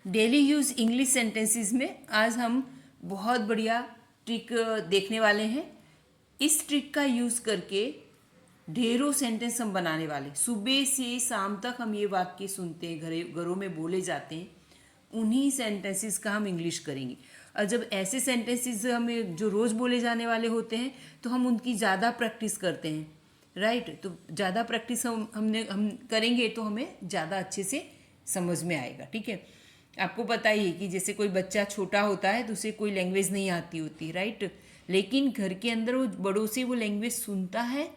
Daily use English sentences में आज हम बहुत बढ़िया ट्रिक देखने वाले हैं। इस ट्रिक का यूज़ करके ढेरों सेंटेंस हम बनाने वाले। सुबह से शाम तक हम ये वाक्य सुनते हैं, घरों में बोले जाते हैं। उन्हीं सेंटेंसेस का हम इंग्लिश करेंगे। और जब ऐसे सेंटेंसेस हमें जो रोज़ बोले जाने वाले होते हैं तो हम उनकी ज़्यादा प्रैक्टिस करते हैं, राइट। तो ज़्यादा प्रैक्टिस हम करेंगे तो हमें ज़्यादा अच्छे से समझ में आएगा, ठीक है। आपको पता ही है कि जैसे कोई बच्चा छोटा होता है तो उसे कोई लैंग्वेज नहीं आती होती, राइट। लेकिन घर के अंदर वो बड़ों से वो लैंग्वेज सुनता है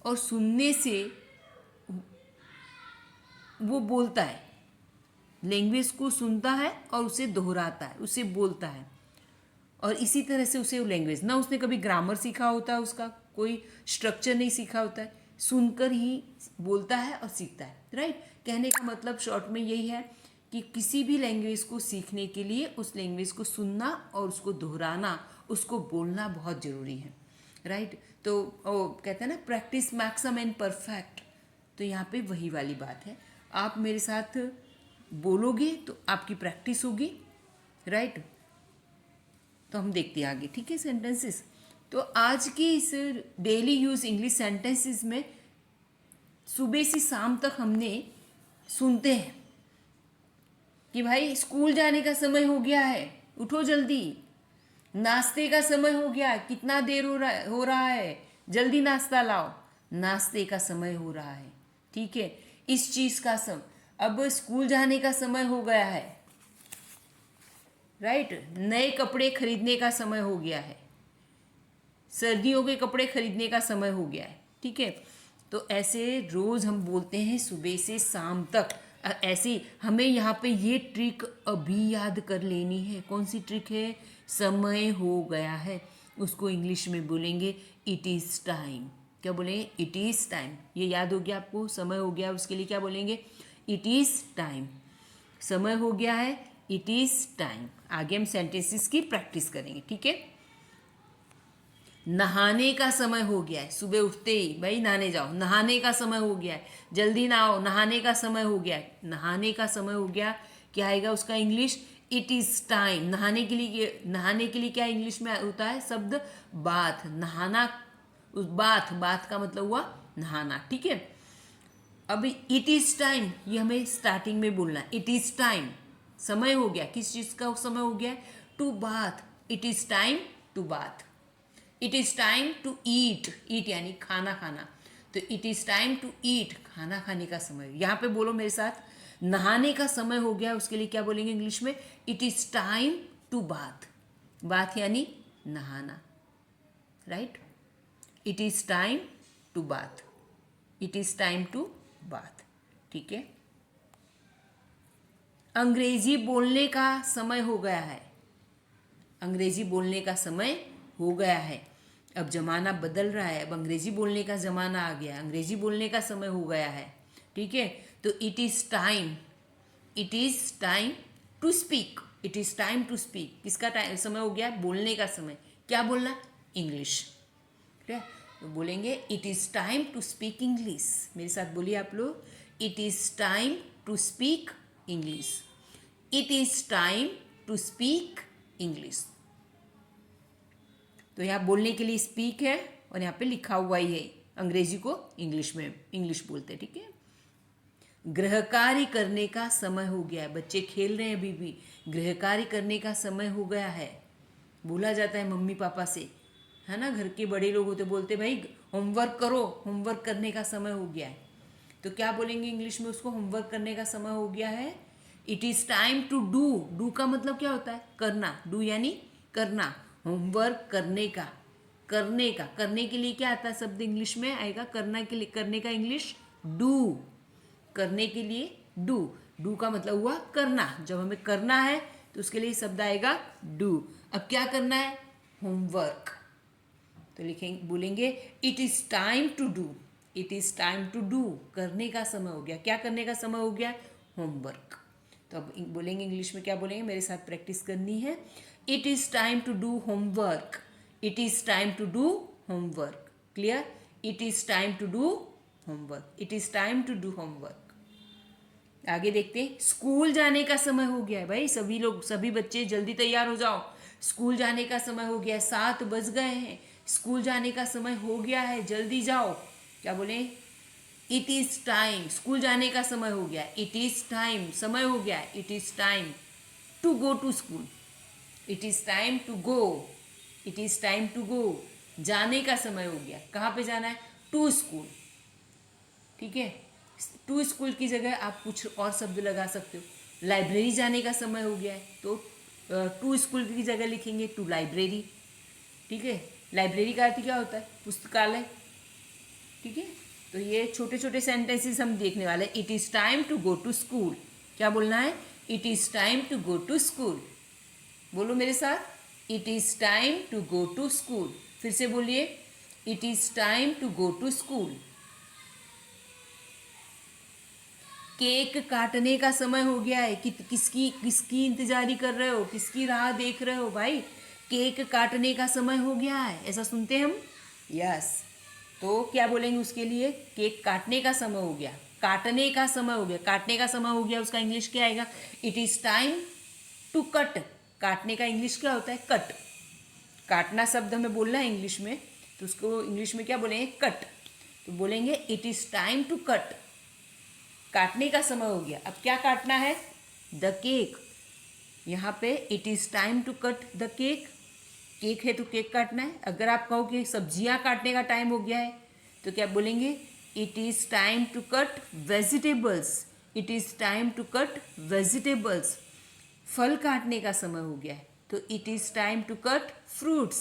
और सुनने से वो बोलता है। लैंग्वेज को सुनता है और उसे दोहराता है, उसे बोलता है। और इसी तरह से उसे लैंग्वेज, ना उसने कभी ग्रामर सीखा होता है, उसका कोई स्ट्रक्चर नहीं सीखा होता है, सुनकर ही बोलता है और सीखता है, राइट। कहने का मतलब शॉर्ट में यही है कि किसी भी लैंग्वेज को सीखने के लिए उस लैंग्वेज को सुनना और उसको दोहराना, उसको बोलना बहुत ज़रूरी है, राइट। तो कहते हैं ना, practice max a man perfect. तो यहाँ पे वही वाली बात है। आप मेरे साथ बोलोगे तो आपकी प्रैक्टिस होगी, राइट। तो हम देखते हैं आगे, ठीक है, सेंटेंसेस। तो आज की इस डेली यूज इंग्लिश सेंटेंसेस में सुबह से शाम तक हमने सुनते हैं कि भाई स्कूल जाने का समय हो गया है, उठो जल्दी। नाश्ते का समय हो गया, कितना देर हो रहा है, जल्दी नाश्ता लाओ। नाश्ते का समय हो रहा है, ठीक है। इस चीज़ का अब स्कूल जाने का समय हो गया है, राइट। नए कपड़े खरीदने का समय हो गया है, सर्दियों के कपड़े खरीदने का समय हो गया है, ठीक है। तो ऐसे रोज़ हम बोलते हैं सुबह से शाम तक। ऐसे हमें यहाँ पे ये ट्रिक अभी याद कर लेनी है। कौन सी ट्रिक है? समय हो गया है, उसको इंग्लिश में बोलेंगे इट इज़ टाइम। क्या बोलेंगे? It is time. ये याद हो गया आपको? समय हो गया, उसके लिए क्या बोलेंगे? It is time. समय हो गया है, इट इज़ टाइम। आगे हम सेंटेंसेस की प्रैक्टिस करेंगे, ठीक है। नहाने का समय हो गया है, सुबह उठते ही भाई नहाने जाओ, नहाने का समय हो गया है, जल्दी नहाओ, नहाने का समय हो गया है। नहाने का समय हो गया, क्या आएगा उसका इंग्लिश? It is time. नहाने के लिए क्या इंग्लिश में होता है शब्द? बाथ। नहाना, उस बाथ का मतलब हुआ नहाना, ठीक है। अब इट इज़ टाइम, ये हमें स्टार्टिंग में बोलना है। इट इज़ टाइम, समय हो गया, किस चीज़ का समय हो गया? To bath. It is time to bath. It is time to eat. Eat यानी खाना खाना। तो it is time to eat, खाना खाने का समय। यहाँ पे बोलो मेरे साथ, नहाने का समय हो गया, उसके लिए क्या बोलेंगे इंग्लिश में? It is time to bath. Bath यानी नहाना, right. It is time to bath. It is time to bath, ठीक है। अंग्रेजी बोलने का समय हो गया है। अंग्रेजी बोलने का समय हो गया है। अब जमाना बदल रहा है, अब अंग्रेजी बोलने का जमाना आ गया, अंग्रेजी बोलने का समय हो गया है, ठीक है। तो it is time, it is time to speak. It is time to speak, किसका टाइम समय हो गया? बोलने का समय। क्या बोलना? इंग्लिश, ठीक है। तो बोलेंगे it is time to speak English. मेरे साथ बोलिए आप लोग, it is time to speak English. It is time to speak English. तो यहाँ बोलने के लिए स्पीक है और यहाँ पे लिखा हुआ ही है, अंग्रेजी को इंग्लिश में इंग्लिश बोलते हैं, ठीक है। गृह कार्य करने का समय हो गया है, बच्चे खेल रहे हैं अभी भी, गृह कार्य करने का समय हो गया है। बोला जाता है मम्मी पापा से, है ना, घर के बड़े लोग होते, बोलते भाई होमवर्क करो, होमवर्क करने का समय हो गया है। तो क्या बोलेंगे इंग्लिश में उसको? होमवर्क करने का समय हो गया है। It is time to do. Do का मतलब क्या होता है? करना। डू यानी करना। होमवर्क करने का, करने के लिए क्या आता है शब्द इंग्लिश में आएगा? करना के लिए, करने का इंग्लिश डू। करने के लिए डू। डू का मतलब हुआ करना। जब हमें करना है तो उसके लिए शब्द आएगा डू। अब क्या करना है? होमवर्क। तो लिखेंगे, बोलेंगे it is time to do. It is time to do, करने का समय हो गया। क्या करने का समय हो गया? होमवर्क। तो अब बोलेंगे इंग्लिश में, क्या बोलेंगे? मेरे साथ प्रैक्टिस करनी है। It is time to do homework. It is time to do homework. Clear? It is time to do homework. It is time to do homework. आगे देखते हैं, स्कूल जाने का समय हो गया है भाई, सभी लोग सभी बच्चे जल्दी तैयार हो जाओ, स्कूल जाने का समय हो गया है, 7 बज गए हैं, स्कूल जाने का समय हो गया है, जल्दी जाओ। क्या बोले, इट इज टाइम, स्कूल जाने का समय हो गया, इट इज टाइम, समय हो गया, it is time to go to school, it is time to go, it is time to go, जाने का समय हो गया, कहाँ पे जाना है, टू स्कूल। ठीक है, टू स्कूल की जगह आप कुछ और शब्द लगा सकते हो। लाइब्रेरी जाने का समय हो गया है तो टू स्कूल की जगह लिखेंगे टू लाइब्रेरी। ठीक है, लाइब्रेरी का अर्थ क्या होता है, पुस्तकालय। ठीक है, तो ये छोटे छोटे सेंटेंसेस हम देखने वाले हैं। It is time to go to school, क्या बोलना है, it is time to go to school. बोलो मेरे साथ, it is time to go to school. फिर से बोलिए, it is time to go to school. Cake काटने का समय हो गया है कि किसकी किसकी इंतजारी कर रहे हो, किसकी राह देख रहे हो भाई, केक काटने का समय हो गया है, ऐसा सुनते हैं हम। यस, तो क्या बोलेंगे उसके लिए, केक काटने का समय हो गया, काटने का समय हो गया, काटने का समय हो गया, उसका इंग्लिश क्या आएगा, it is time to cut. काटने का इंग्लिश क्या होता है, कट। काटना शब्द हमें बोलना है इंग्लिश में, तो उसको इंग्लिश में क्या बोलेंगे, कट। तो बोलेंगे it is time to cut, काटने का समय हो गया। अब क्या काटना है, द केक। यहाँ पे it is time to cut the cake, cake है तो केक काटना है। अगर आप कहो कि सब्जियाँ काटने का टाइम हो गया है तो क्या बोलेंगे, it is time to cut vegetables, it is time to cut vegetables. फल काटने का समय हो गया है तो it is time to cut fruits,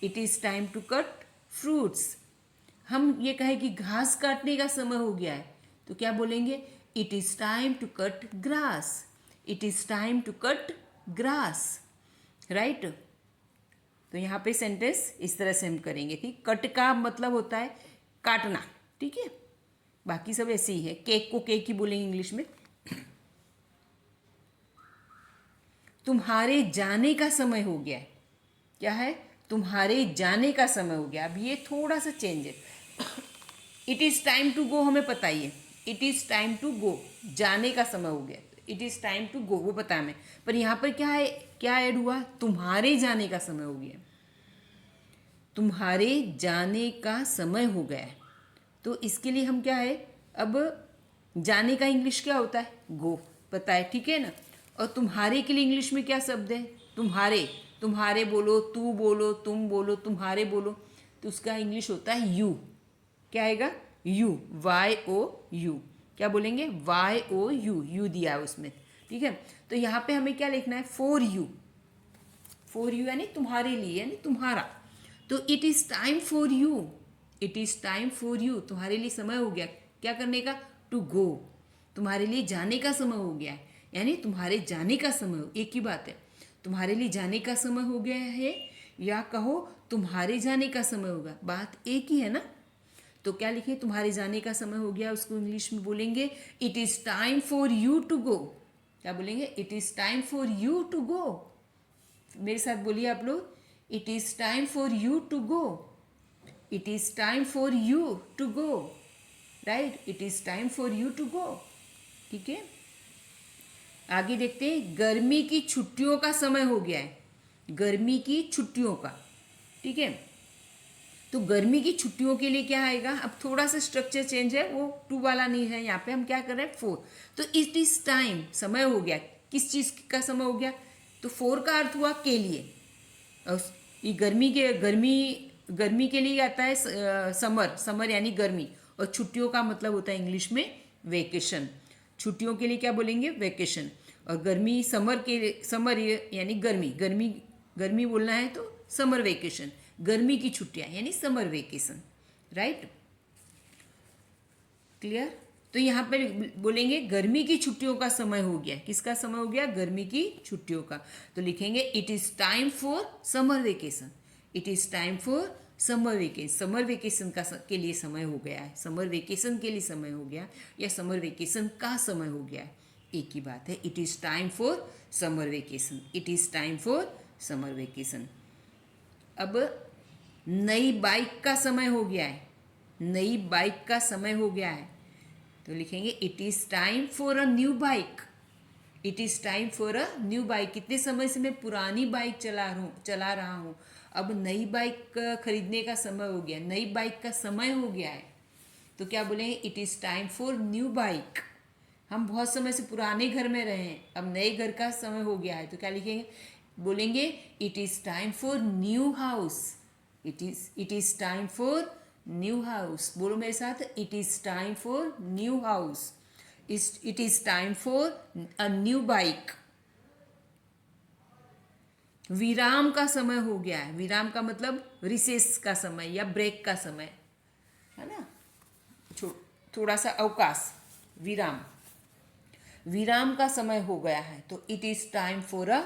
it is time to cut fruits. हम ये कहें कि घास काटने का समय हो गया है तो क्या बोलेंगे, it is time to cut grass, it is time to cut grass. Right, तो यहाँ पे सेंटेंस इस तरह से हम करेंगे। ठीक, कट का मतलब होता है काटना। ठीक है, बाकी सब ऐसे ही है। केक को केक ही बोलेंगे इंग्लिश में। तुम्हारे जाने का समय हो गया है, क्या है, तुम्हारे जाने का समय हो गया। अब ये थोड़ा सा चेंज है। It is time to go हमें पता ही है, it is time to go, जाने का समय हो गया, it is time to go वो पता है हमें। पर यहाँ पर क्या है, क्या ऐड हुआ, तुम्हारे जाने का समय हो गया, तुम्हारे जाने का समय हो गया है। तो इसके लिए हम क्या है, अब जाने का इंग्लिश क्या होता है, गो, पता है। ठीक है ना, और तुम्हारे के लिए इंग्लिश में क्या शब्द है, तुम्हारे। तुम्हारे बोलो, तू बोलो, तुम बोलो, तुम्हारे बोलो, तो उसका इंग्लिश होता है यू। क्या आएगा, यू, वाई ओ यू। क्या बोलेंगे, वाई ओ यू, यू दिया है उसमें। ठीक है, तो यहाँ पे हमें क्या लिखना है, फॉर यू, फॉर यू यानी तुम्हारे लिए, यानी तुम्हारा। तो it is time for you, it is time for you, तुम्हारे लिए समय हो गया क्या करने का, टू गो, तुम्हारे लिए जाने का समय हो गया है, यानी तुम्हारे जाने का समय हो, एक ही बात है। तुम्हारे लिए जाने का समय हो गया है या कहो तुम्हारे जाने का समय होगा, बात एक ही है ना। तो क्या लिखे, तुम्हारे जाने का समय हो गया, उसको इंग्लिश में बोलेंगे it is time for you to go. क्या बोलेंगे, it is time for you to go. मेरे साथ बोलिए आप लोग, it is time for you to go, it is time for you to go. Right, it is time for you to go. ठीक है, आगे देखते हैं, गर्मी की छुट्टियों का समय हो गया है, गर्मी की छुट्टियों का। ठीक है, तो गर्मी की छुट्टियों के लिए क्या आएगा, अब थोड़ा सा स्ट्रक्चर चेंज है, वो टू वाला नहीं है, यहाँ पे हम क्या कर रहे हैं, फोर। तो इट इज टाइम, समय हो गया, किस चीज़ का समय हो गया, तो फोर का अर्थ हुआ के लिए। और ये गर्मी के लिए आता है समर, समर यानी गर्मी, और छुट्टियों का मतलब होता है इंग्लिश में वेकेशन। छुट्टियों के लिए क्या बोलेंगे, वेकेशन। और गर्मी, समर यानी गर्मी, गर्मी गर्मी बोलना है तो समर वेकेशन, गर्मी की छुट्टियां यानी समर वेकेशन। Right, clear. तो यहाँ पर बोलेंगे गर्मी की छुट्टियों का समय हो गया, किसका समय हो गया, गर्मी की छुट्टियों का। तो लिखेंगे it is time for summer vacation, it is time for summer vacation, summer vacation का के लिए समय हो गया है, समर वेकेशन के लिए समय हो गया, या समर वेकेशन का समय हो गया है, एक ही बात है। It is time for summer vacation, it is time for summer vacation. अब नई बाइक का समय हो गया है, नई बाइक का समय हो गया है। तो लिखेंगे it is time for a new bike. It is time for a new bike. कितने समय से मैं पुरानी बाइक चला रहा हूँ, अब नई बाइक खरीदने का समय हो गया, नई बाइक का समय हो गया है। तो क्या बोलेंगे, it is time for new bike. हम बहुत समय से पुराने घर में रहे हैं, अब नए घर का समय हो गया है, तो क्या लिखेंगे, बोलेंगे it is time for new house. It is time for new house. बोलो मेरे साथ, it is time for new house. It is time for a new bike. विराम का समय हो गया है। विराम का मतलब रिसेस का समय या ब्रेक का समय, है ना, थोड़ा सा अवकाश, विराम। विराम का समय हो गया है, तो it is time for a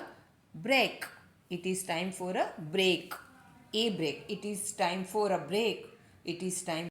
break. It is time for a break. A break. It is time for a break. It is time